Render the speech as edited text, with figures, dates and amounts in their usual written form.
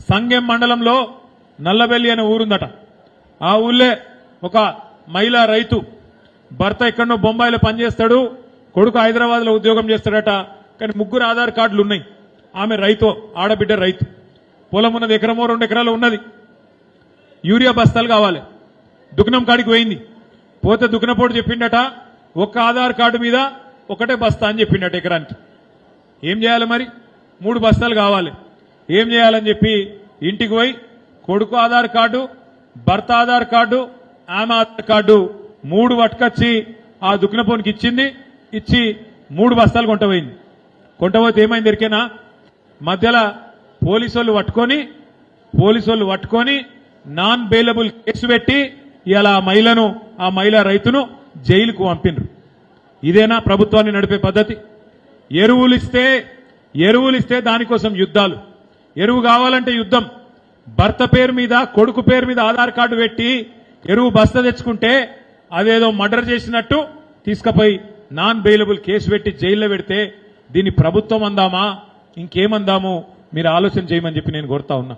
సంగెం మండలంలో నల్లబెల్లి అనే ఊరుందట. ఆ ఊళ్ళే ఒక మహిళా రైతు భర్త ఎక్కడో బొంబాయిలో పనిచేస్తాడు, కొడుకు హైదరాబాద్లో ఉద్యోగం చేస్తాడట. కానీ 3 ఆధార్ కార్డులు ఉన్నాయి. ఆమె రైతు, ఆడబిడ్డ రైతు. పొలం ఉన్నది, ఎకరమో 2 ఎకరాలు ఉన్నది. యూరియా బస్తాలు కావాలి. దుకాణం కాడికి పోయింది. పోతే దుకాణపోటు చెప్పిండట, ఒక్క ఆధార్ కార్డు మీద ఒకటే బస్తా అని చెప్పిండట ఎకరానికి. ఏం చేయాలి మరి? 3 బస్తాలు కావాలి. ఏం చేయాలని చెప్పి ఇంటికి పోయి కొడుకు ఆధార్ కార్డు, భర్త ఆధార్ కార్డు, ఆమె ఆధార్ కార్డు 3 పట్టుకొచ్చి ఆ దుకాణపోనికి ఇచ్చింది. ఇచ్చి 3 బస్తాలు కొంటపోయింది. కొంటపోతే ఏమైంది ఎరికేనా? మధ్యలో పోలీసు వాళ్ళు పట్టుకొని నాన్ బెయిలబుల్ కేసు పెట్టి ఇలా ఆ మహిళా రైతును జైలుకు పంపినరు. ఇదేనా ప్రభుత్వాన్ని నడిపే పద్ధతి? ఎరువులిస్తే దానికోసం యుద్ధాలు. ఎరువు కావాలంటే యుద్ధం. భర్త పేరు మీద, కొడుకు పేరు మీద ఆధార్ కార్డు పెట్టి ఎరువు బస్తా తెచ్చుకుంటే అదేదో మర్డర్ చేసినట్టు తీసుకుపోయి నాన్ బెయిలబుల్ కేసు పెట్టి జైల్లో పెడితే దీన్ని ప్రభుత్వం అందామా, ఇంకేమందాము? మీరు ఆలోచన చేయమని చెప్పి నేను కోరుతా ఉన్నా.